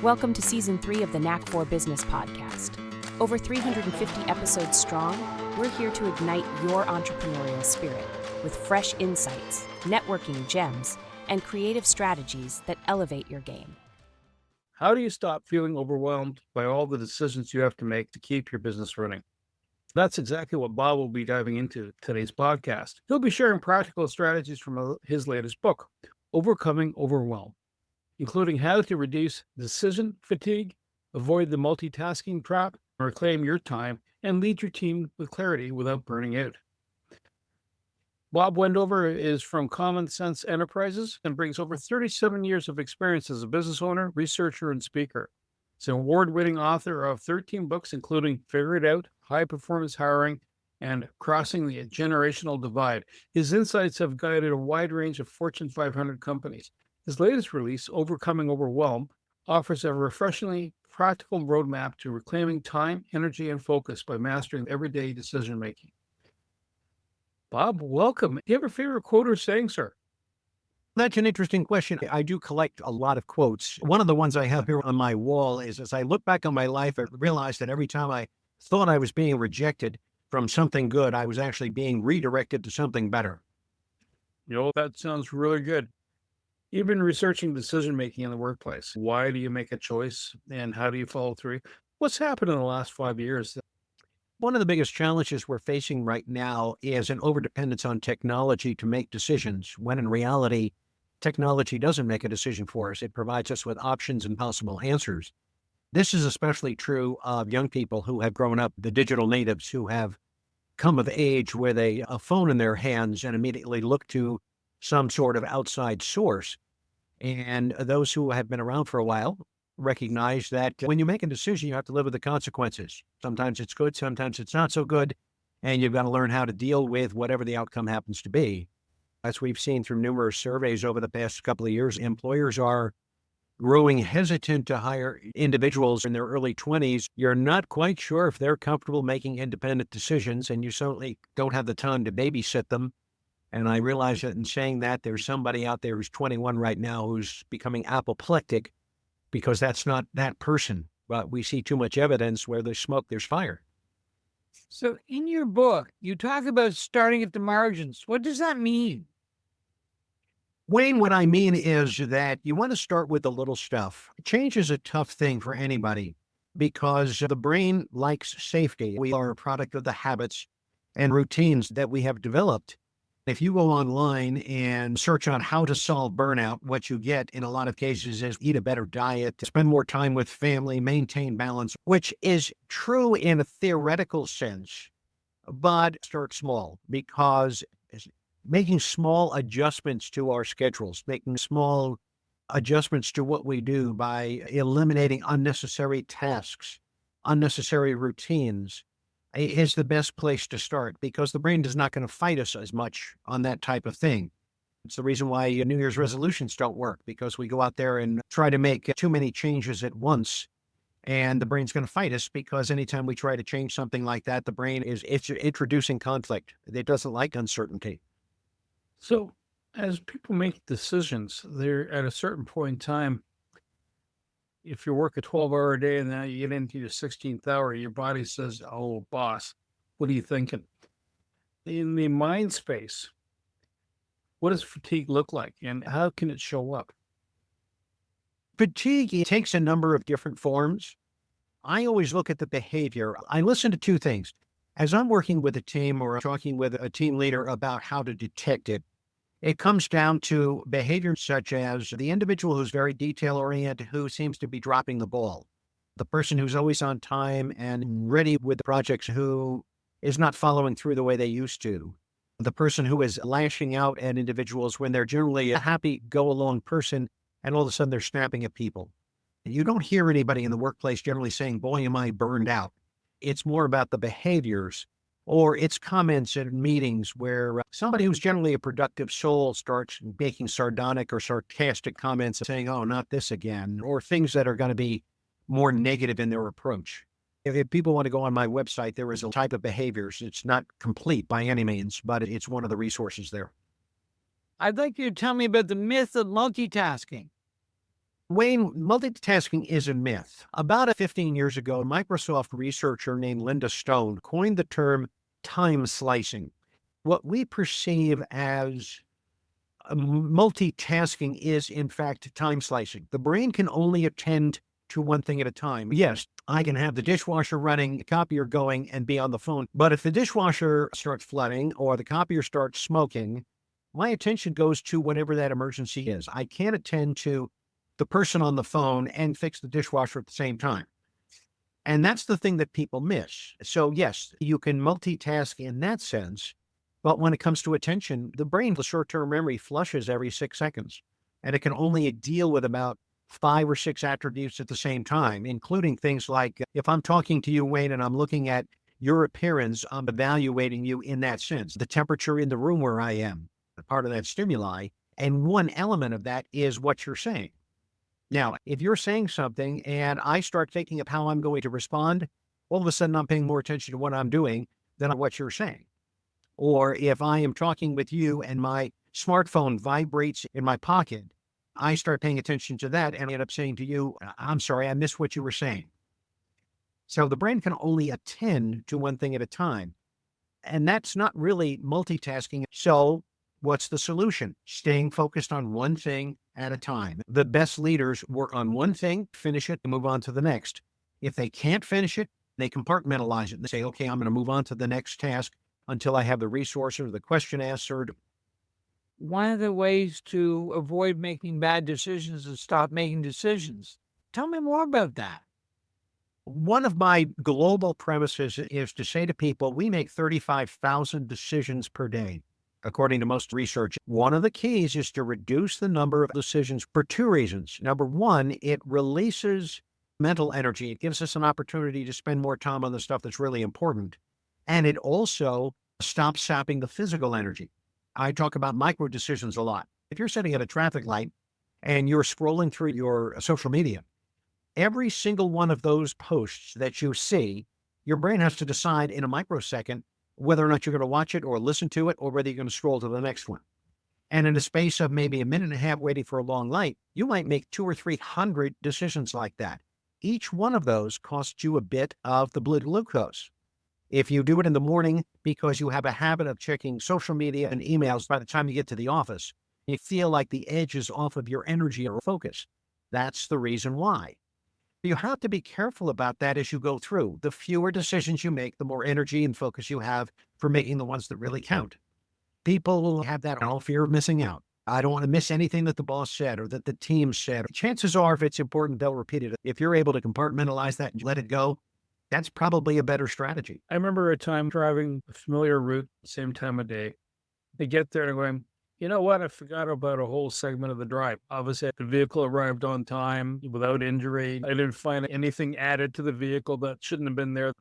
Welcome to Season 3 of the Knack for Business podcast. Over 350 episodes strong, we're here to ignite your entrepreneurial spirit with fresh insights, networking gems, and creative strategies that elevate your game. How do you stop feeling overwhelmed by all the decisions you have to make to keep your business running? That's exactly what Bob will be diving into today's podcast. He'll be sharing practical strategies from his latest book, Overcoming Overwhelm, including how to reduce decision fatigue, avoid the multitasking trap, reclaim your time, and lead your team with clarity without burning out. Bob Wendover is from Common Sense Enterprises and brings over 37 years of experience as a business owner, researcher, and speaker. He's an award-winning author of 13 books, including Figure It Out, High Performance Hiring, and Crossing the Generational Divide. His insights have guided a wide range of Fortune 500 companies. His latest release, Overcoming Overwhelm, offers a refreshingly practical roadmap to reclaiming time, energy, and focus by mastering everyday decision-making. Bob, welcome. Do you have a favorite quote or saying, sir? That's an interesting question. I do collect a lot of quotes. One of the ones I have here on my wall is, as I look back on my life, I realized that every time I thought I was being rejected from something good, I was actually being redirected to something better. That sounds really good. You've been researching decision-making in the workplace. Why do you make a choice and how do you follow through? What's happened in the last 5 years? One of the biggest challenges we're facing right now is an overdependence on technology to make decisions, when in reality, technology doesn't make a decision for us. It provides us with options and possible answers. This is especially true of young people who have grown up, the digital natives who have come of age with a phone in their hands and immediately look to some sort of outside source. And those who have been around for a while recognize that when you make a decision, you have to live with the consequences. Sometimes it's good, sometimes it's not so good, and you've got to learn how to deal with whatever the outcome happens to be. As we've seen through numerous surveys over the past couple of years, employers are growing hesitant to hire individuals in their early 20s. You're not quite sure if they're comfortable making independent decisions, and you certainly don't have the time to babysit them. And I realize that in saying that, there's somebody out there who's 21 right now who's becoming apoplectic, because that's not that person. But we see too much evidence where there's smoke, there's fire. So in your book, you talk about starting at the margins. What does that mean? Wayne, what I mean is that you want to start with the little stuff. Change is a tough thing for anybody because the brain likes safety. We are a product of the habits and routines that we have developed. If you go online and search on how to solve burnout, what you get in a lot of cases is eat a better diet, spend more time with family, maintain balance, which is true in a theoretical sense, but start small, because making small adjustments to our schedules, making small adjustments to what we do by eliminating unnecessary tasks, unnecessary routines, is the best place to start, because the brain is not going to fight us as much on that type of thing. It's the reason why New Year's resolutions don't work, because we go out there and try to make too many changes at once, and the brain's going to fight us, because anytime we try to change something like that, the brain it's introducing conflict. It doesn't like uncertainty. So as people make decisions, they're at a certain point in time, if you work a 12-hour day and now you get into your 16th hour, your body says, "Oh, boss, what are you thinking?" In the mind space, what does fatigue look like and how can it show up? Fatigue takes a number of different forms. I always look at the behavior. I listen to two things. As I'm working with a team or talking with a team leader about how to detect it, it comes down to behavior such as the individual who's very detail-oriented, who seems to be dropping the ball. The person who's always on time and ready with the projects, who is not following through the way they used to. The person who is lashing out at individuals when they're generally a happy go-along person, and all of a sudden they're snapping at people. You don't hear anybody in the workplace generally saying, "Boy, am I burned out." It's more about the behaviors, or it's comments in meetings where somebody who's generally a productive soul starts making sardonic or sarcastic comments saying, "Oh, not this again," or things that are going to be more negative in their approach. If people want to go on my website, there is a type of behaviors. It's not complete by any means, but it's one of the resources there. I'd like you to tell me about the myth of multitasking. Wayne, multitasking is a myth. About 15 years ago, a Microsoft researcher named Linda Stone coined the term time slicing. What we perceive as multitasking is, in fact, time slicing. The brain can only attend to one thing at a time. Yes, I can have the dishwasher running, the copier going, and be on the phone. But if the dishwasher starts flooding or the copier starts smoking, my attention goes to whatever that emergency is. I can't attend to the person on the phone and fix the dishwasher at the same time. And that's the thing that people miss. So yes, you can multitask in that sense, but when it comes to attention, the brain, the short-term memory flushes every 6 seconds, and it can only deal with about 5 or 6 attributes at the same time, including things like if I'm talking to you, Wayne, and I'm looking at your appearance, I'm evaluating you in that sense. The temperature in the room where I am, part of that stimuli, and one element of that is what you're saying. Now, if you're saying something and I start thinking of how I'm going to respond, all of a sudden I'm paying more attention to what I'm doing than what you're saying. Or if I am talking with you and my smartphone vibrates in my pocket, I start paying attention to that and I end up saying to you, I'm sorry, I missed what you were saying. So the brain can only attend to one thing at a time. And that's not really multitasking. So what's the solution? Staying focused on one thing at a time. The best leaders work on one thing, finish it, and move on to the next. If they can't finish it, they compartmentalize it and say, okay, I'm going to move on to the next task until I have the resource or the question answered. One of the ways to avoid making bad decisions is stop making decisions. Tell me more about that. One of my global premises is to say to people, we make 35,000 decisions per day, according to most research. One of the keys is to reduce the number of decisions for 2 reasons. Number one, it releases mental energy. It gives us an opportunity to spend more time on the stuff that's really important. And it also stops sapping the physical energy. I talk about micro decisions a lot. If you're sitting at a traffic light and you're scrolling through your social media, every single one of those posts that you see, your brain has to decide in a microsecond whether or not you're going to watch it or listen to it or whether you're going to scroll to the next one. And in the space of maybe a minute and a half waiting for a long light, you might make 200 or 300 decisions like that. Each one of those costs you a bit of the blood glucose. If you do it in the morning because you have a habit of checking social media and emails by the time you get to the office, you feel like the edge is off of your energy or focus. That's the reason why. You have to be careful about that as you go through. The fewer decisions you make, the more energy and focus you have for making the ones that really count. People have that all fear of missing out. I don't want to miss anything that the boss said or that the team said. Chances are, if it's important, they'll repeat it. If you're able to compartmentalize that and let it go, that's probably a better strategy. I remember a time driving a familiar route, same time of day. I get there and I'm going, you know what? I forgot about a whole segment of the drive. Obviously, the vehicle arrived on time without injury. I didn't find anything added to the vehicle that shouldn't have been there.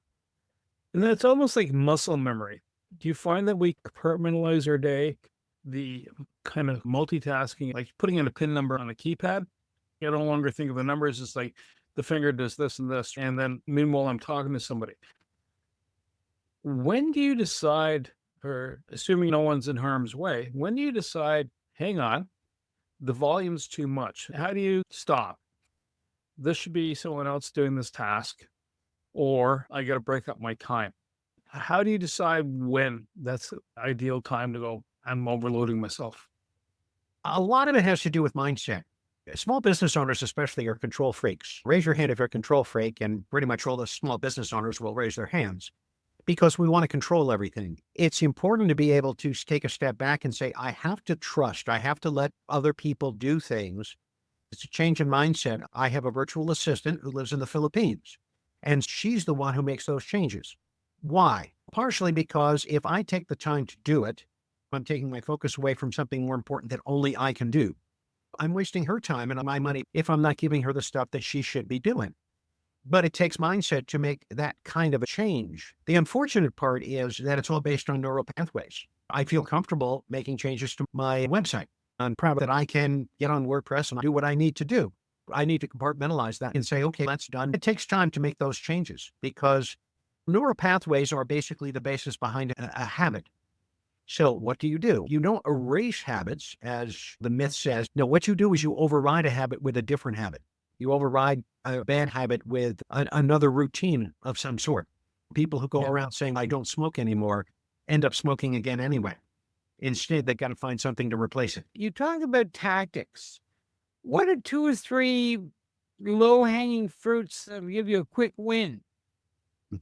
And then it's almost like muscle memory. Do you find that we compartmentalize our day, the kind of multitasking, like putting in a PIN number on a keypad? You no longer think of the numbers. It's like the finger does this and this. And then meanwhile, I'm talking to somebody. When do you decide, or assuming no one's in harm's way, when do you decide, hang on, the volume's too much? How do you stop? This should be someone else doing this task, or I got to break up my time. How do you decide when that's the ideal time to go, I'm overloading myself? A lot of it has to do with mindset. Small business owners especially are control freaks. Raise your hand if you're a control freak, and pretty much all the small business owners will raise their hands because we want to control everything. It's important to be able to take a step back and say, I have to trust. I have to let other people do things. It's a change in mindset. I have a virtual assistant who lives in the Philippines, and she's the one who makes those changes. Why? Partially because if I take the time to do it, I'm taking my focus away from something more important that only I can do. I'm wasting her time and my money if I'm not giving her the stuff that she should be doing. But it takes mindset to make that kind of a change. The unfortunate part is that it's all based on neural pathways. I feel comfortable making changes to my website. I'm proud that I can get on WordPress and do what I need to do. I need to compartmentalize that and say, okay, that's done. It takes time to make those changes because neural pathways are basically the basis behind a habit. So what do? You don't erase habits, as the myth says. No, what you do is you override a habit with a different habit. You override a bad habit with another routine of some sort. People who go around saying, I don't smoke anymore, end up smoking again anyway. Instead, they've got to find something to replace it. You talk about tactics. What are 2 or 3 low-hanging fruits that will give you a quick win?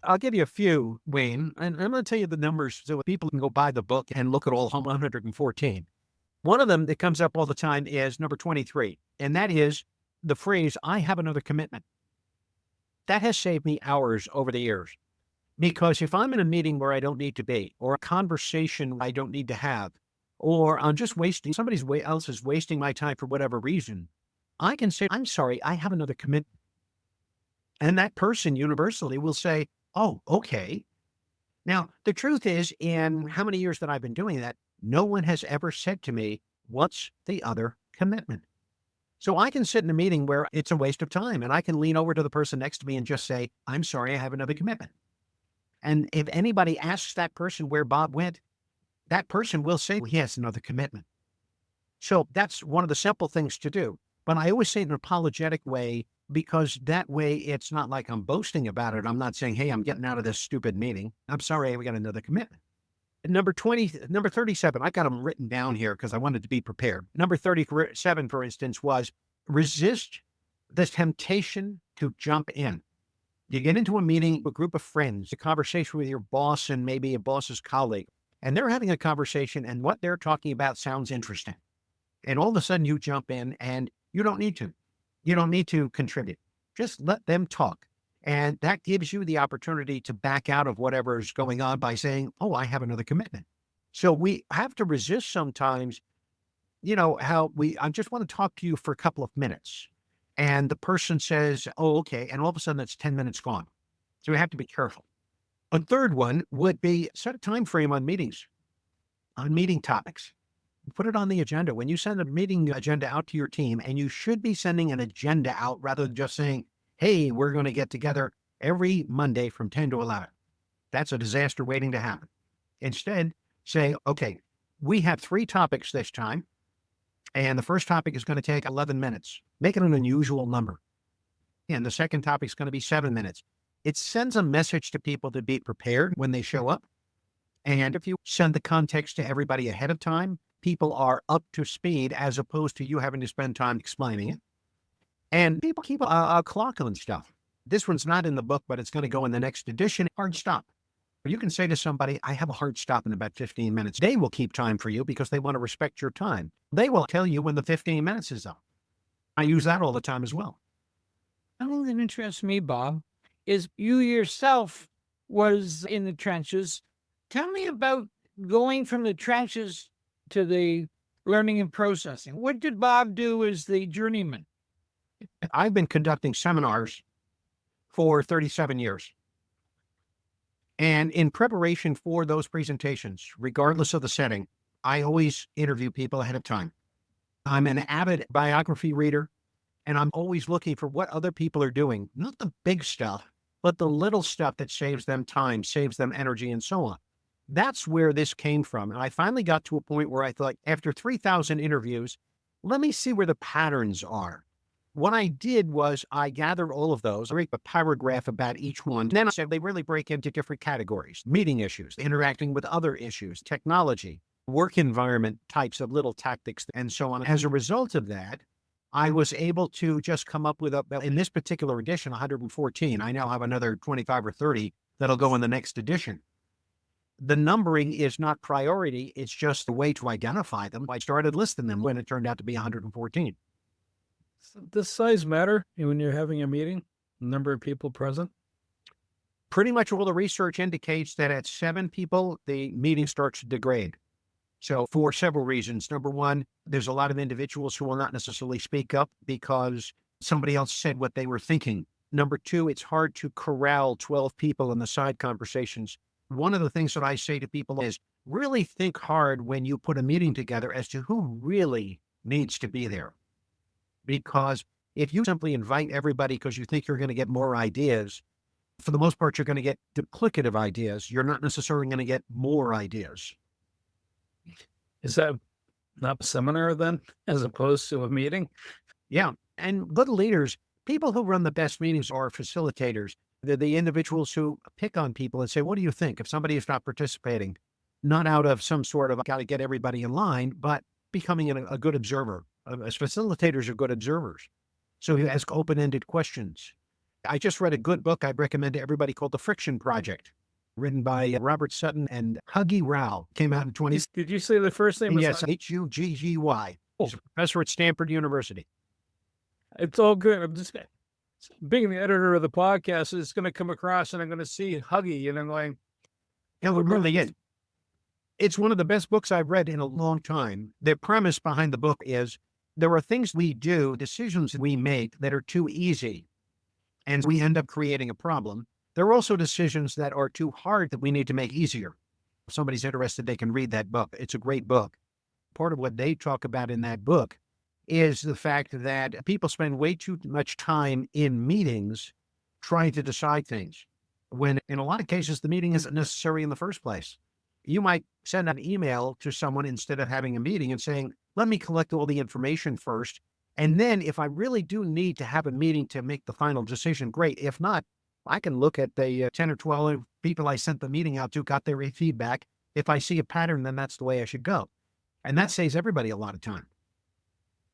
I'll give you a few, Wayne, and I'm going to tell you the numbers so people can go buy the book and look at all 114. One of them that comes up all the time is number 23, and that is the phrase, I have another commitment. That has saved me hours over the years. Because if I'm in a meeting where I don't need to be, or a conversation I don't need to have, or I'm just wasting, somebody else is wasting my time for whatever reason, I can say, I'm sorry, I have another commitment. And that person universally will say, oh, okay. Now, the truth is, in how many years that I've been doing that, no one has ever said to me, what's the other commitment? So I can sit in a meeting where it's a waste of time, and I can lean over to the person next to me and just say, I'm sorry, I have another commitment. And if anybody asks that person where Bob went, that person will say he has another commitment. So that's one of the simple things to do. But I always say it in an apologetic way, because that way it's not like I'm boasting about it. I'm not saying, hey, I'm getting out of this stupid meeting. I'm sorry, we got another commitment. Number 37, I got them written down here because I wanted to be prepared. Number 37, for instance, was resist the temptation to jump in. You get into a meeting, a group of friends, a conversation with your boss and maybe a boss's colleague, and they're having a conversation and what they're talking about sounds interesting. And all of a sudden you jump in and you don't need to. You don't need to contribute. Just let them talk. And that gives you the opportunity to back out of whatever is going on by saying, oh, I have another commitment. So we have to resist sometimes, I just want to talk to you for a couple of minutes. And the person says, oh, okay. And all of a sudden that's 10 minutes gone. So we have to be careful. A third one would be set a time frame on meetings, on meeting topics. Put it on the agenda. When you send a meeting agenda out to your team, and you should be sending an agenda out rather than just saying, hey, we're going to get together every Monday from 10 to 11. That's a disaster waiting to happen. Instead, say, okay, we have 3 topics this time, and the first topic is going to take 11 minutes. Make it an unusual number. And the second topic is going to be 7 minutes. It sends a message to people to be prepared when they show up. And if you send the context to everybody ahead of time, people are up to speed as opposed to you having to spend time explaining it. And people keep a clock on stuff. This one's not in the book, but it's going to go in the next edition. Hard stop. You can say to somebody, I have a hard stop in about 15 minutes. They will keep time for you because they want to respect your time. They will tell you when the 15 minutes is up. I use that all the time as well. Something that interests me, Bob, is you yourself was in the trenches. Tell me about going from the trenches to the learning and processing. What did Bob do as the journeyman? I've been conducting seminars for 37 years. And in preparation for those presentations, regardless of the setting, I always interview people ahead of time. I'm an avid biography reader, and I'm always looking for what other people are doing, not the big stuff, but the little stuff that saves them time, saves them energy, and so on. That's where this came from. And I finally got to a point where I thought, after 3,000 interviews, let me see where the patterns are. What I did was I gathered all of those, I wrote a paragraph about each one. And then I said they really break into different categories: meeting issues, interacting with other issues, technology, work environment types of little tactics, and so on. As a result of that, I was able to just come up with, in this particular edition, 114. I now have another 25 or 30 that'll go in the next edition. The numbering is not priority. It's just a way to identify them. I started listing them when it turned out to be 114. Does size matter when you're having a meeting? The number of people present? Pretty much all the research indicates that at 7 people, the meeting starts to degrade. So for several reasons. Number one, there's a lot of individuals who will not necessarily speak up because somebody else said what they were thinking. Number two, it's hard to corral 12 people in the side conversations. One of the things that I say to people is really think hard when you put a meeting together as to who really needs to be there. Because if you simply invite everybody because you think you're going to get more ideas, for the most part, you're going to get duplicative ideas. You're not necessarily going to get more ideas. Is that not a seminar then, as opposed to a meeting? Yeah. And good leaders People who run the best meetings are facilitators. They're the individuals who pick on people and say, what do you think? If somebody is not participating, not out of some sort of got to get everybody in line, but becoming a good observer. As facilitators are good observers. So you ask open-ended questions. I just read a good book I'd recommend to everybody called The Friction Project, written by Robert Sutton and Huggy Rao. Came out in 20... Did you say the first name? Yes, Hugggy. He's a professor at Stanford University. It's all good. I'm just being the editor of the podcast. It's going to come across, and I'm going to see Huggy, and I'm going, Yeah, it really is. It's one of the best books I've read in a long time. The premise behind the book is there are things we do, decisions we make that are too easy, and we end up creating a problem. There are also decisions that are too hard that we need to make easier. If somebody's interested, they can read that book. It's a great book. Part of what they talk about in that book is the fact that people spend way too much time in meetings trying to decide things, when in a lot of cases, the meeting isn't necessary in the first place. You might send an email to someone instead of having a meeting and saying, let me collect all the information first. And then if I really do need to have a meeting to make the final decision, great. If not, I can look at the 10 or 12 people I sent the meeting out to, got their feedback. If I see a pattern, then that's the way I should go. And that saves everybody a lot of time.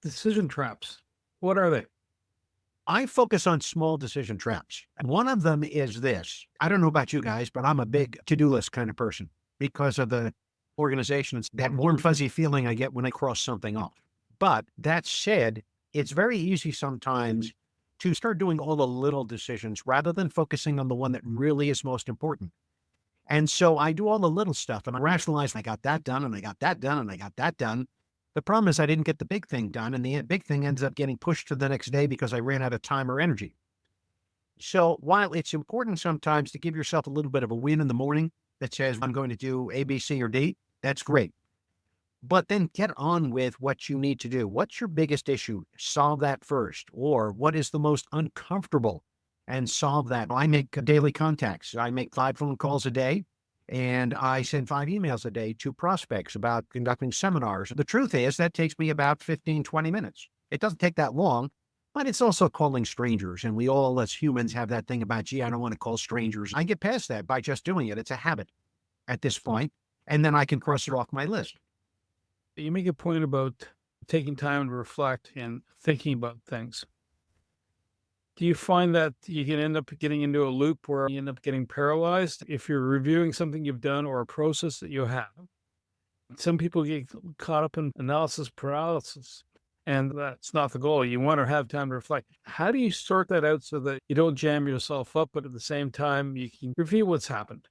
decision traps. What are they? I focus on small decision traps. One of them is this. I don't know about you guys, but I'm a big to-do list kind of person because of the organization. It's that warm, fuzzy feeling I get when I cross something off. But that said, it's very easy sometimes to start doing all the little decisions rather than focusing on the one that really is most important. And so I do all the little stuff and I rationalize, I got that done and I got that done and I got that done. The problem is I didn't get the big thing done, and the big thing ends up getting pushed to the next day because I ran out of time or energy. So while it's important sometimes to give yourself a little bit of a win in the morning that says, I'm going to do A, B, C, or D, that's great. But then get on with what you need to do. What's your biggest issue? Solve that first. Or what is the most uncomfortable? And solve that. I make daily contacts. I make 5 phone calls a day. And I send 5 emails a day to prospects about conducting seminars. The truth is that takes me about 15, 20 minutes. It doesn't take that long, but it's also calling strangers. And we all as humans have that thing about, gee, I don't want to call strangers. I get past that by just doing it. It's a habit at this point. And then I can cross it off my list. You make a point about taking time to reflect and thinking about things. Do you find that you can end up getting into a loop where you end up getting paralyzed if you're reviewing something you've done or a process that you have? Some people get caught up in analysis paralysis, and that's not the goal. You want to have time to reflect. How do you sort that out so that you don't jam yourself up, but at the same time, you can review what's happened?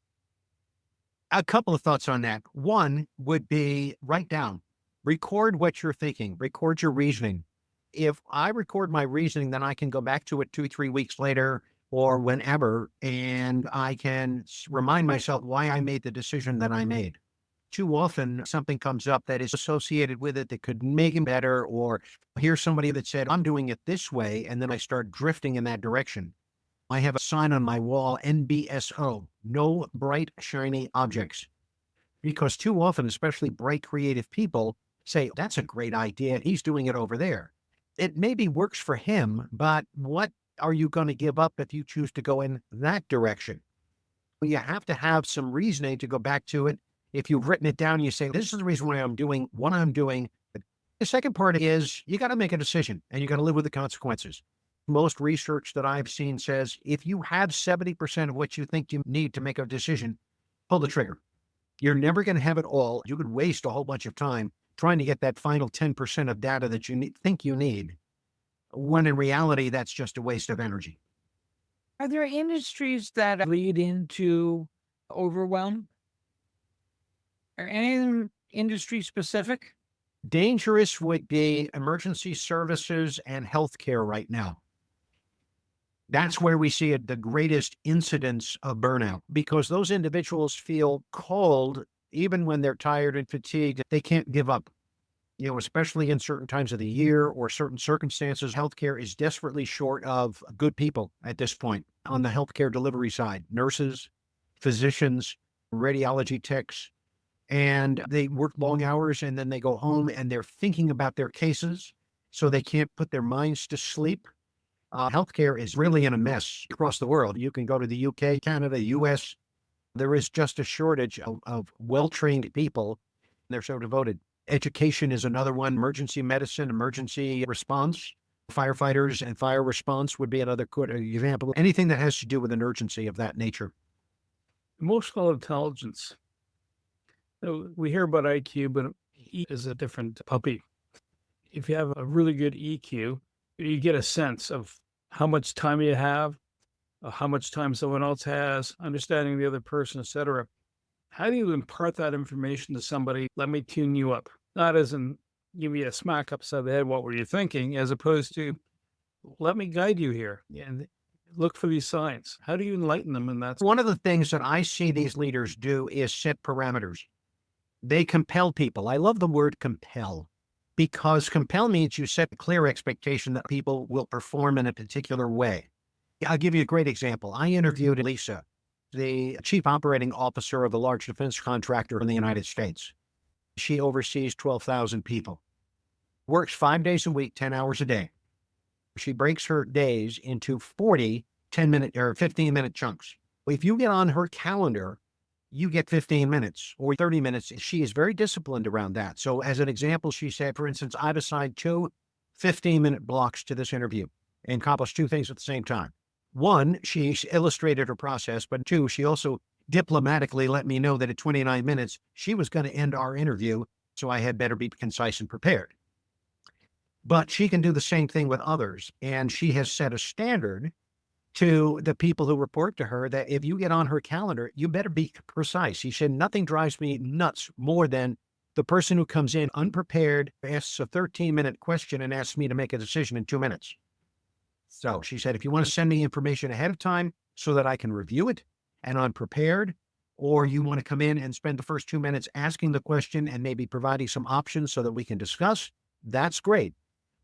A couple of thoughts on that. One would be write down, record what you're thinking, record your reasoning. If I record my reasoning, then I can go back to it 2-3 weeks later or whenever, and I can remind myself why I made the decision that I made. Too often, something comes up that is associated with it that could make it better, or here's somebody that said, I'm doing it this way, and then I start drifting in that direction. I have a sign on my wall, NBSO, no bright, shiny objects. Because too often, especially bright, creative people say, that's a great idea, he's doing it over there. It maybe works for him, but what are you going to give up if you choose to go in that direction? You have to have some reasoning to go back to it. If you've written it down, you say, this is the reason why I'm doing what I'm doing. The second part is you got to make a decision and you got to live with the consequences. Most research that I've seen says if you have 70% of what you think you need to make a decision, pull the trigger. You're never going to have it all. You could waste a whole bunch of time trying to get that final 10% of data that you think you need, when in reality, that's just a waste of energy. Are there industries that lead into overwhelm? Are any of them industry specific? Dangerous would be emergency services and healthcare right now. That's where we see the greatest incidence of burnout, because those individuals feel called, even when they're tired and fatigued, they can't give up. Especially in certain times of the year or certain circumstances, healthcare is desperately short of good people at this point on the healthcare delivery side, nurses, physicians, radiology techs, and they work long hours and then they go home and they're thinking about their cases, so they can't put their minds to sleep. Healthcare is really in a mess across the world. You can go to the UK, Canada, US. There is just a shortage of well-trained people. They're so devoted. Education is another one. Emergency medicine, emergency response. Firefighters and fire response would be another good example. Anything that has to do with an urgency of that nature. Emotional intelligence. We hear about IQ, but E is a different puppy. If you have a really good EQ, you get a sense of how much time you have, how much time someone else has, understanding the other person, etc. How do you impart that information to somebody? Let me tune you up. Not as in give you a smack upside the head, what were you thinking? As opposed to, let me guide you here and look for these signs. How do you enlighten them? And that's one of the things that I see these leaders do is set parameters. They compel people. I love the word compel, because compel means you set a clear expectation that people will perform in a particular way. I'll give you a great example. I interviewed Lisa, the chief operating officer of a large defense contractor in the United States. She oversees 12,000 people, works 5 days a week, 10 hours a day. She breaks her days into 40 10-minute or 15-minute chunks. If you get on her calendar, you get 15 minutes or 30 minutes. She is very disciplined around that. So as an example, she said, for instance, I've assigned 2 15-minute blocks to this interview and accomplished 2 things at the same time. 1, she illustrated her process, but 2, she also diplomatically let me know that at 29 minutes, she was going to end our interview, so I had better be concise and prepared. But she can do the same thing with others, and she has set a standard to the people who report to her that if you get on her calendar, you better be precise. He said, nothing drives me nuts more than the person who comes in unprepared, asks a 13-minute question and asks me to make a decision in 2 minutes. So she said, if you want to send me information ahead of time so that I can review it and I'm prepared, or you want to come in and spend the first 2 minutes asking the question and maybe providing some options so that we can discuss, that's great.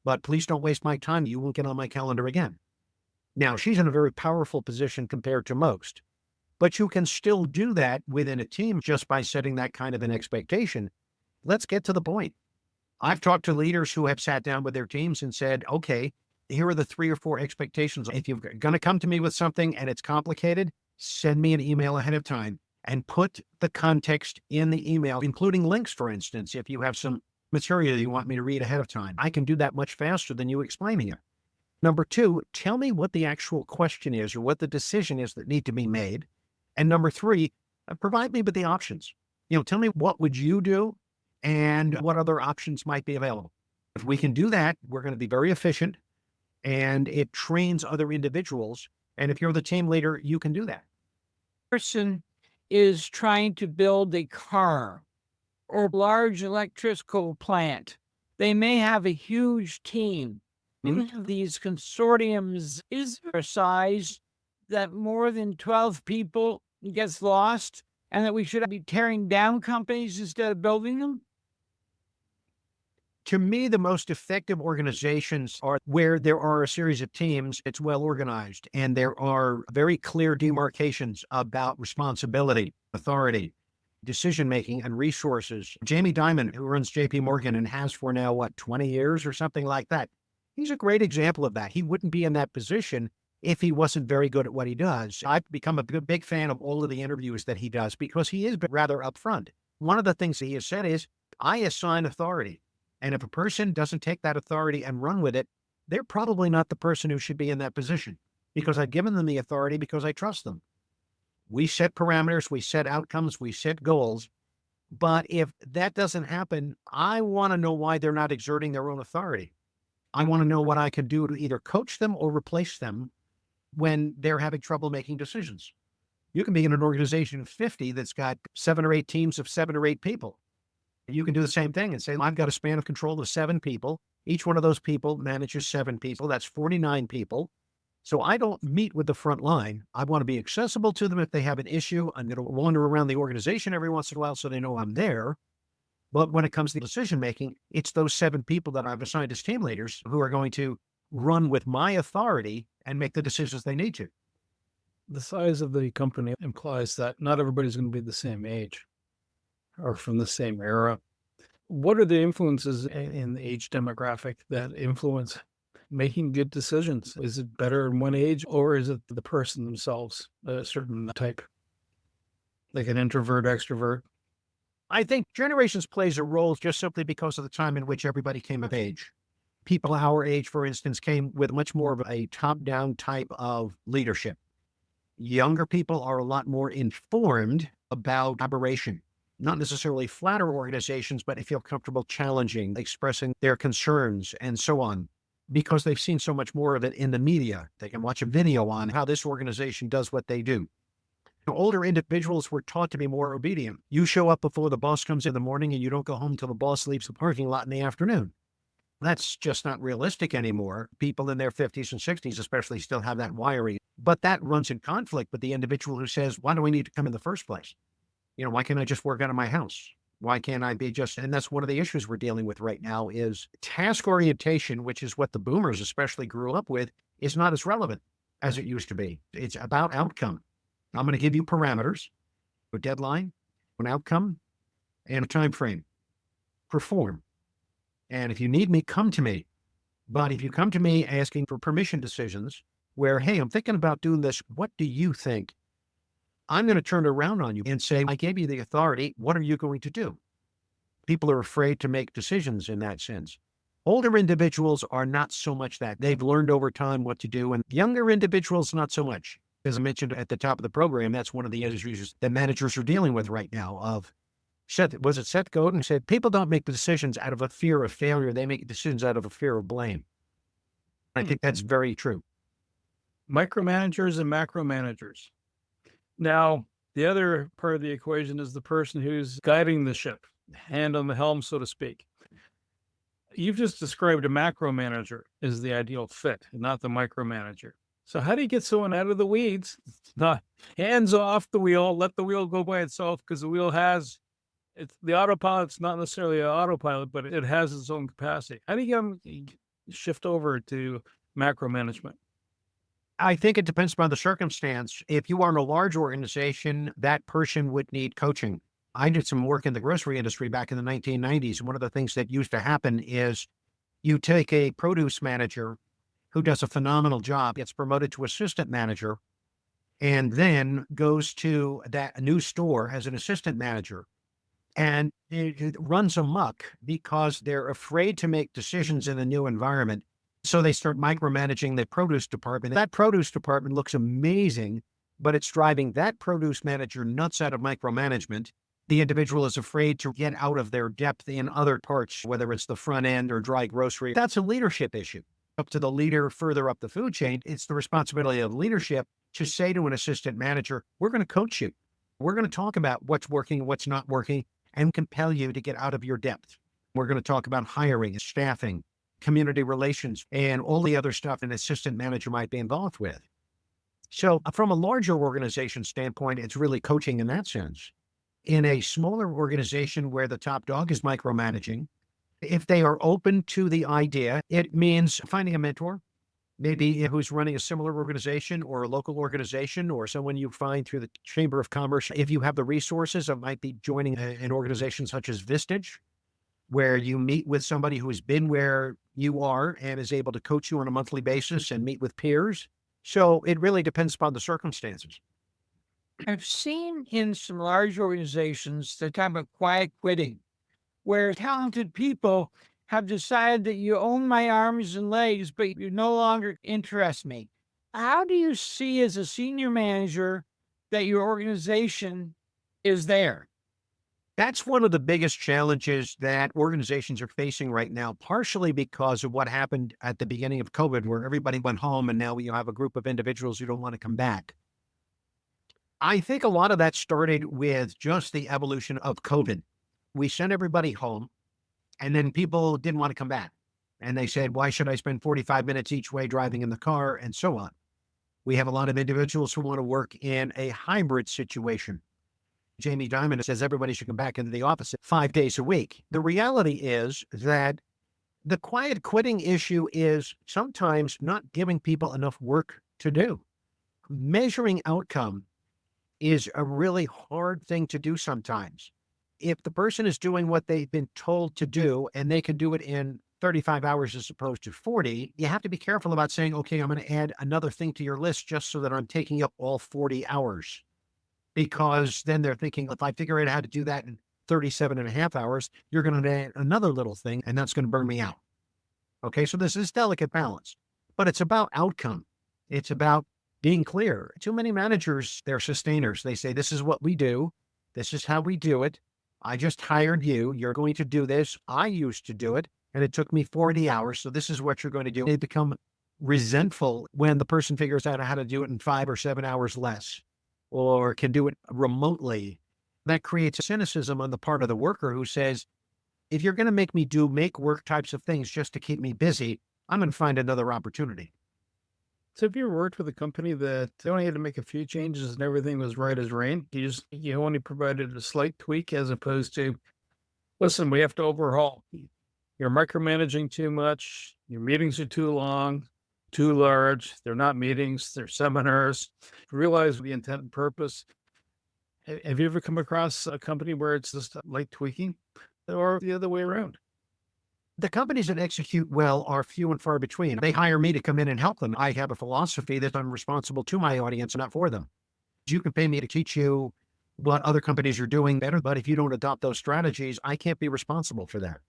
But please don't waste my time. You won't get on my calendar again. Now, she's in a very powerful position compared to most, but you can still do that within a team just by setting that kind of an expectation. Let's get to the point. I've talked to leaders who have sat down with their teams and said, okay, here are the 3 or 4 expectations. If you're going to come to me with something and it's complicated, send me an email ahead of time and put the context in the email, including links, for instance. If you have some material you want me to read ahead of time, I can do that much faster than you explaining it. Number 2, tell me what the actual question is or what the decision is that need to be made. And number 3, provide me with the options. Tell me what would you do and what other options might be available. If we can do that, we're going to be very efficient, and it trains other individuals. And if you're the team leader, you can do that. Person is trying to build a car or a large electrical plant. They may have a huge team. These consortiums, is there a size that more than 12 people gets lost and that we should be tearing down companies instead of building them? To me, the most effective organizations are where there are a series of teams, it's well organized, and there are very clear demarcations about responsibility, authority, decision-making, and resources. Jamie Dimon, who runs JP Morgan and has for now, 20 years or something like that, he's a great example of that. He wouldn't be in that position if he wasn't very good at what he does. I've become a big fan of all of the interviews that he does because he is rather upfront. One of the things that he has said is, I assign authority. And if a person doesn't take that authority and run with it, they're probably not the person who should be in that position because I've given them the authority because I trust them. We set parameters, we set outcomes, we set goals. But if that doesn't happen, I want to know why they're not exerting their own authority. I want to know what I can do to either coach them or replace them when they're having trouble making decisions. You can be in an organization of 50 that's got 7 or 8 teams of 7 or 8 people. You can do the same thing and say, I've got a span of control of 7 people. Each one of those people manages 7 people. That's 49 people. So I don't meet with the front line. I want to be accessible to them if they have an issue. I'm going to wander around the organization every once in a while so they know I'm there. But when it comes to decision-making, it's those 7 people that I've assigned as team leaders who are going to run with my authority and make the decisions they need to. The size of the company implies that not everybody's going to be the same age or from the same era. What are the influences in the age demographic that influence making good decisions? Is it better in one age, or is it the person themselves, a certain type, like an introvert, extrovert? I think generations plays a role just simply because of the time in which everybody came of age. People our age, for instance, came with much more of a top-down type of leadership. Younger people are a lot more informed about collaboration, not necessarily flatter organizations, but they feel comfortable challenging, expressing their concerns and so on, because they've seen so much more of it in the media. They can watch a video on how this organization does what they do. Older individuals were taught to be more obedient. You show up before the boss comes in the morning and you don't go home till the boss leaves the parking lot in the afternoon. That's just not realistic anymore. People in their 50s and 60s especially still have that wiring, but that runs in conflict with the individual who says, why do we need to come in the first place? Why can't I just work out of my house? Why can't I be just, and that's one of the issues we're dealing with right now is task orientation, which is what the boomers especially grew up with, is not as relevant as it used to be. It's about outcome. I'm going to give you parameters, a deadline, an outcome, and a time frame. Perform. And if you need me, come to me. But if you come to me asking for permission decisions where, hey, I'm thinking about doing this, what do you think? I'm going to turn around on you and say, I gave you the authority. What are you going to do? People are afraid to make decisions in that sense. Older individuals are not so much that. They've learned over time what to do, and younger individuals, not so much. As I mentioned at the top of the program, that's one of the issues that managers are dealing with right now. Seth Godin said, people don't make decisions out of a fear of failure. They make decisions out of a fear of blame. I think that's very true. Micromanagers and macro managers. Now, the other part of the equation is the person who's guiding the ship, hand on the helm, so to speak. You've just described a macro manager as the ideal fit, and not the micromanager. So how do you get someone out of the weeds? Not hands off the wheel, let the wheel go by itself, because the wheel has, the autopilot's not necessarily an autopilot, but it has its own capacity. How do you get them shift over to macro management? I think it depends upon the circumstance. If you are in a large organization, that person would need coaching. I did some work in the grocery industry back in the 1990s. And one of the things that used to happen is you take a produce manager who does a phenomenal job, gets promoted to assistant manager, and then goes to that new store as an assistant manager. And it runs amok because they're afraid to make decisions in a new environment. So they start micromanaging the produce department. That produce department looks amazing, but it's driving that produce manager nuts out of micromanagement. The individual is afraid to get out of their depth in other parts, whether it's the front end or dry grocery. That's a leadership issue. Up to the leader further up the food chain, it's the responsibility of leadership to say to an assistant manager, we're going to coach you. We're going to talk about what's working, what's not working, and compel you to get out of your depth. We're going to talk about hiring, staffing, community relations, and all the other stuff an assistant manager might be involved with. So from a larger organization standpoint, it's really coaching in that sense. In a smaller organization where the top dog is micromanaging, if they are open to the idea, it means finding a mentor, maybe who's running a similar organization or a local organization or someone you find through the Chamber of Commerce. If you have the resources, it might be joining an organization such as Vistage, where you meet with somebody who has been where you are and is able to coach you on a monthly basis and meet with peers. So it really depends upon the circumstances. I've seen in some large organizations the type of quiet quitting, where talented people have decided that you own my arms and legs, but you no longer interest me. How do you see as a senior manager that your organization is there? That's one of the biggest challenges that organizations are facing right now, partially because of what happened at the beginning of COVID, where everybody went home and now you have a group of individuals who don't want to come back. I think a lot of that started with just the evolution of COVID. We sent everybody home and then people didn't want to come back. And they said, why should I spend 45 minutes each way driving in the car and so on? We have a lot of individuals who want to work in a hybrid situation. Jamie Dimon says everybody should come back into the office 5 days a week. The reality is that the quiet quitting issue is sometimes not giving people enough work to do. Measuring outcome is a really hard thing to do sometimes. If the person is doing what they've been told to do and they can do it in 35 hours as opposed to 40, you have to be careful about saying, okay, I'm going to add another thing to your list just so that I'm taking up all 40 hours. Because then they're thinking, if I figure out how to do that in 37 and a half hours, you're going to add another little thing and that's going to burn me out. Okay, so this is delicate balance, but it's about outcome. It's about being clear. Too many managers, they're sustainers. They say, this is what we do. This is how we do it. I just hired you. You're going to do this. I used to do it, and it took me 40 hours. So this is what you're going to do. They become resentful when the person figures out how to do it in 5 or 7 hours less, or can do it remotely. That creates a cynicism on the part of the worker who says, if you're going to make me do make work types of things just to keep me busy, I'm going to find another opportunity. So have you ever worked with a company that they only had to make a few changes and everything was right as rain? You only provided a slight tweak as opposed to, listen, we have to overhaul. You're micromanaging too much. Your meetings are too long, too large. They're not meetings, they're seminars. Realize the intent and purpose. Have you ever come across a company where it's just light tweaking, or the other way around? The companies that execute well are few and far between. They hire me to come in and help them. I have a philosophy that I'm responsible to my audience, not for them. You can pay me to teach you what other companies are doing better, but if you don't adopt those strategies, I can't be responsible for that.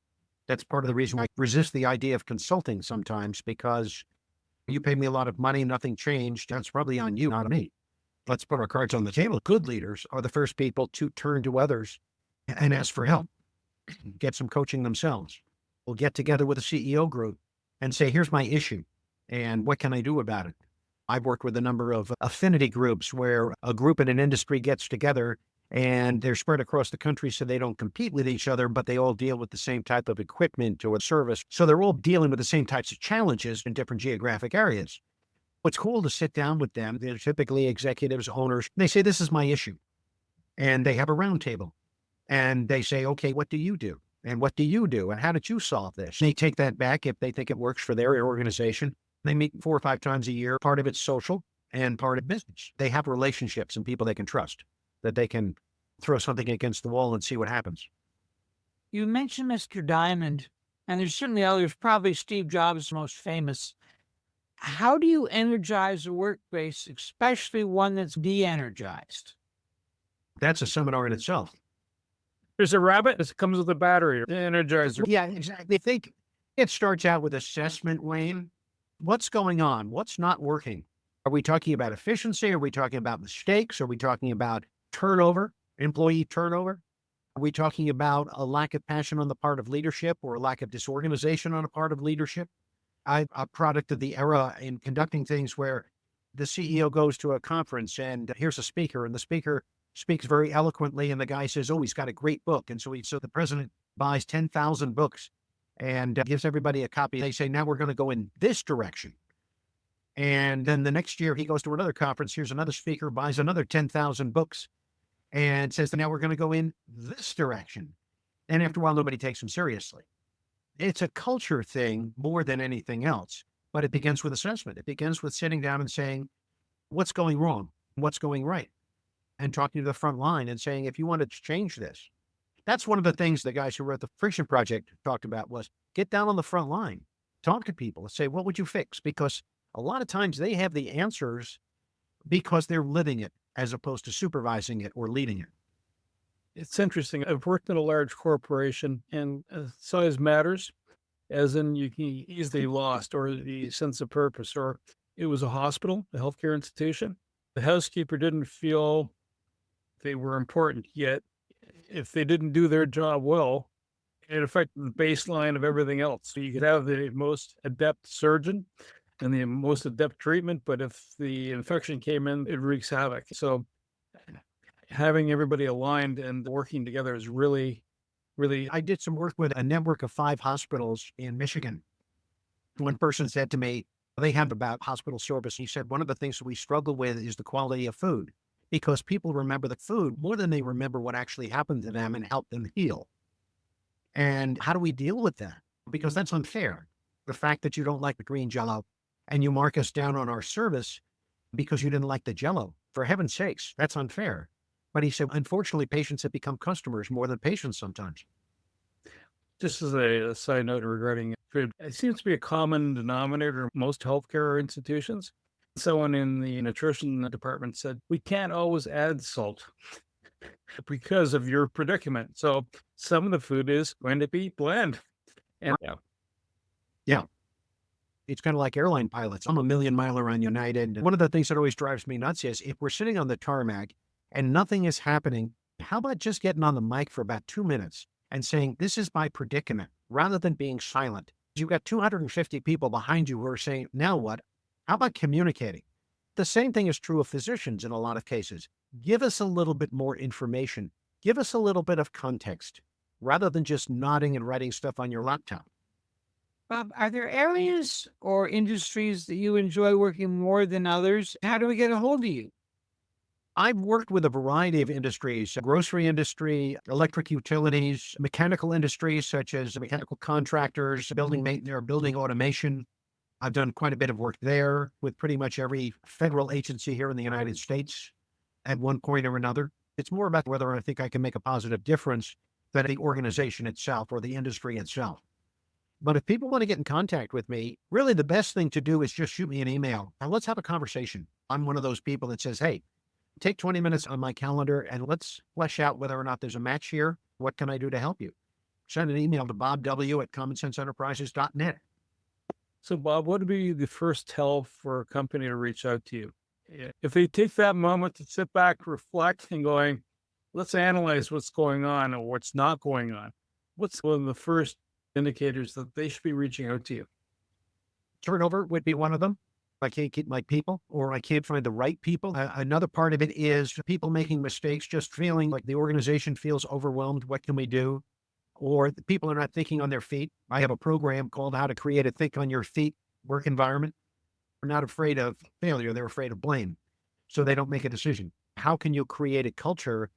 That's part of the reason I resist the idea of consulting sometimes, because you pay me a lot of money, nothing changed. That's probably on you, not on me. Let's put our cards on the table. Good leaders are the first people to turn to others and ask for help, get some coaching themselves. We'll get together with a CEO group and say, here's my issue and what can I do about it? I've worked with a number of affinity groups where a group in an industry gets together and they're spread across the country so they don't compete with each other, but they all deal with the same type of equipment or service. So they're all dealing with the same types of challenges in different geographic areas. It's cool to sit down with them. They're typically executives, owners. They say, this is my issue. And they have a round table and they say, okay, what do you do? And what do you do? And how did you solve this? They take that back if they think it works for their organization. They meet 4 or 5 times a year. Part of it's social and part of business. They have relationships and people they can trust, that they can throw something against the wall and see what happens. You mentioned Mr. Diamond, and there's certainly others, probably Steve Jobs is the most famous. How do you energize a workplace, especially one that's de-energized? That's a seminar in itself. There's a rabbit that comes with a battery, the energizer. Yeah, exactly. I think it starts out with assessment, Wayne. What's going on? What's not working? Are we talking about efficiency? Are we talking about mistakes? Are we talking about turnover, employee turnover? Are we talking about a lack of passion on the part of leadership or a lack of disorganization on the part of leadership? I'm a product of the era in conducting things where the CEO goes to a conference and here's a speaker and the speaker speaks very eloquently and the guy says, oh, he's got a great book. And so the president buys 10,000 books and gives everybody a copy. They say, now we're going to go in this direction. And then the next year he goes to another conference. Here's another speaker, buys another 10,000 books and says, now we're going to go in this direction. And after a while, nobody takes him seriously. It's a culture thing more than anything else, but it begins with assessment. It begins with sitting down and saying, what's going wrong? What's going right? And talking to the front line and saying, if you want to change this. That's one of the things the guys who wrote the Friction Project talked about was get down on the front line, talk to people and say, what would you fix? Because a lot of times they have the answers because they're living it as opposed to supervising it or leading it. It's interesting. I've worked in a large corporation and size matters, as in you can easily lost or the sense of purpose, or it was a hospital, a healthcare institution. The housekeeper didn't feel they were important, yet if they didn't do their job well, it affected the baseline of everything else. So you could have the most adept surgeon and the most adept treatment, but if the infection came in, it wreaks havoc. So having everybody aligned and working together is really. I did some work with a network of 5 hospitals in Michigan. One person said to me, they have about hospital service. He said, one of the things that we struggle with is the quality of food, because people remember the food more than they remember what actually happened to them and helped them heal. And how do we deal with that? Because that's unfair. The fact that you don't like the green Jell-O and you mark us down on our service because you didn't like the Jell-O, for heaven's sakes, that's unfair. But he said, unfortunately, patients have become customers more than patients sometimes. Just as a side note regarding food. It seems to be a common denominator in most healthcare institutions. Someone in the nutrition department said, we can't always add salt because of your predicament. So some of the food is going to be bland. And Yeah. It's kind of like airline pilots. I'm a million miler on United. And one of the things that always drives me nuts is if we're sitting on the tarmac and nothing is happening, how about just getting on the mic for about 2 minutes and saying, this is my predicament, rather than being silent? You've got 250 people behind you who are saying, now what? How about communicating? The same thing is true of physicians in a lot of cases. Give us a little bit more information. Give us a little bit of context, rather than just nodding and writing stuff on your laptop. Bob, are there areas or industries that you enjoy working more than others? How do we get a hold of you? I've worked with a variety of industries, grocery industry, electric utilities, mechanical industries such as mechanical contractors, building maintenance, or building automation. I've done quite a bit of work there with pretty much every federal agency here in the United States at one point or another. It's more about whether I think I can make a positive difference than the organization itself or the industry itself. But if people want to get in contact with me, really the best thing to do is just shoot me an email and let's have a conversation. I'm one of those people that says, hey, take 20 minutes on my calendar and let's flesh out whether or not there's a match here. What can I do to help you? Send an email to bobw@commonsenseenterprises.net. so, Bob, what would be the first tell for a company to reach out to you? If they take that moment to sit back, reflect, and going, let's analyze what's going on or what's not going on. What's one of the first indicators that they should be reaching out to you? Turnover would be one of them. I can't keep my people, or I can't find the right people. Another part of it is people making mistakes, just feeling like the organization feels overwhelmed. What can we do? Or the people are not thinking on their feet. I have a program called How to Create a Think on Your Feet work environment. They're not afraid of failure. They're afraid of blame. So they don't make a decision. How can you create a culture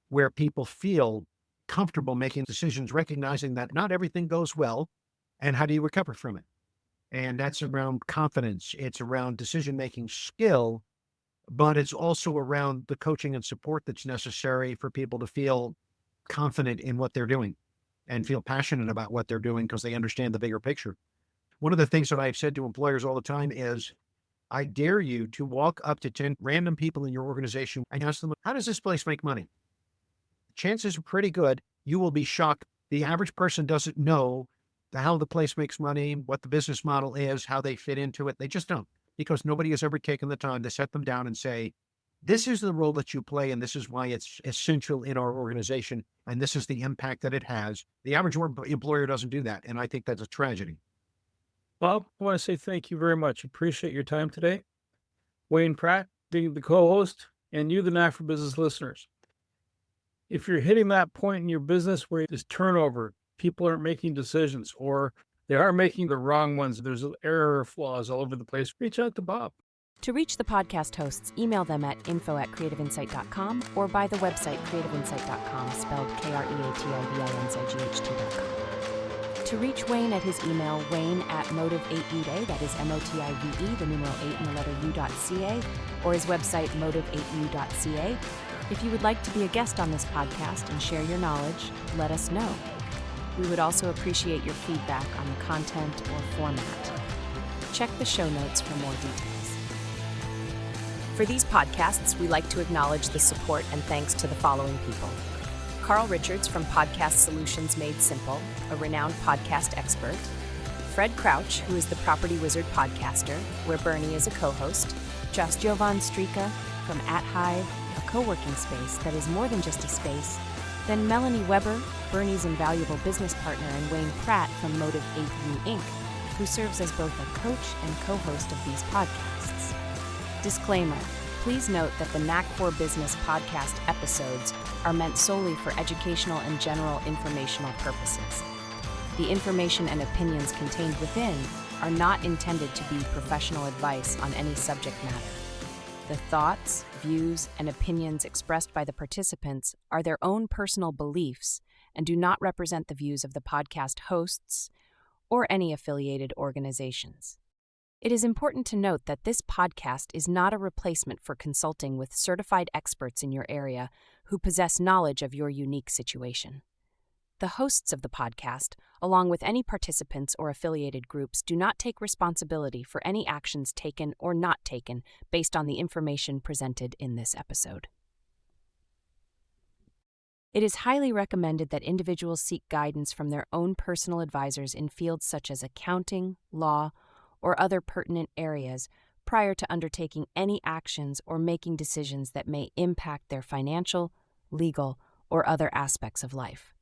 where people feel comfortable making decisions, recognizing that not everything goes well, and how do you recover from it? And that's around confidence. It's around decision-making skill, but it's also around the coaching and support that's necessary for people to feel confident in what they're doing and feel passionate about what they're doing because they understand the bigger picture. One of the things that I've said to employers all the time is, I dare you to walk up to 10 random people in your organization and ask them, how does this place make money? Chances are pretty good you will be shocked. The average person doesn't know how the place makes money, what the business model is, how they fit into it. They just don't, because nobody has ever taken the time to set them down and say, this is the role that you play, and this is why it's essential in our organization, and this is the impact that it has. The average employer doesn't do that, and I think that's a tragedy. Bob, I want to say thank you very much. Appreciate your time today. Wayne Pratt, being the co-host, and you, the Knack for Business listeners. If you're hitting that point in your business where there's turnover, people aren't making decisions, or they are making the wrong ones, there's error or flaws all over the place, reach out to Bob. To reach the podcast hosts, email them at info@creativeinsight.com or by the website creativeinsight.com, spelled KREATIVINSIGHT.com. To reach Wayne at his email, wayne@motive8uday, that is MOTIVE, the numeral 8 and the letter u.ca, or his website, motive8u.ca. If you would like to be a guest on this podcast and share your knowledge, let us know. We would also appreciate your feedback on the content or format. Check the show notes for more details. For these podcasts, we like to acknowledge the support and thanks to the following people. Carl Richards from Podcast Solutions Made Simple, a renowned podcast expert. Fred Crouch, who is the Property Wizard podcaster, where Bernie is a co-host. Just Jovan Strika from At Hive, a co-working space that is more than just a space. Then Melanie Weber, Bernie's invaluable business partner, and Wayne Pratt from Motive 8U Inc., who serves as both a coach and co-host of these podcasts. Disclaimer, please note that the Knack for Business podcast episodes are meant solely for educational and general informational purposes. The information and opinions contained within are not intended to be professional advice on any subject matter. The thoughts, views, and opinions expressed by the participants are their own personal beliefs and do not represent the views of the podcast hosts or any affiliated organizations. It is important to note that this podcast is not a replacement for consulting with certified experts in your area who possess knowledge of your unique situation. The hosts of the podcast, along with any participants or affiliated groups, do not take responsibility for any actions taken or not taken based on the information presented in this episode. It is highly recommended that individuals seek guidance from their own personal advisors in fields such as accounting, law, or other pertinent areas prior to undertaking any actions or making decisions that may impact their financial, legal, or other aspects of life.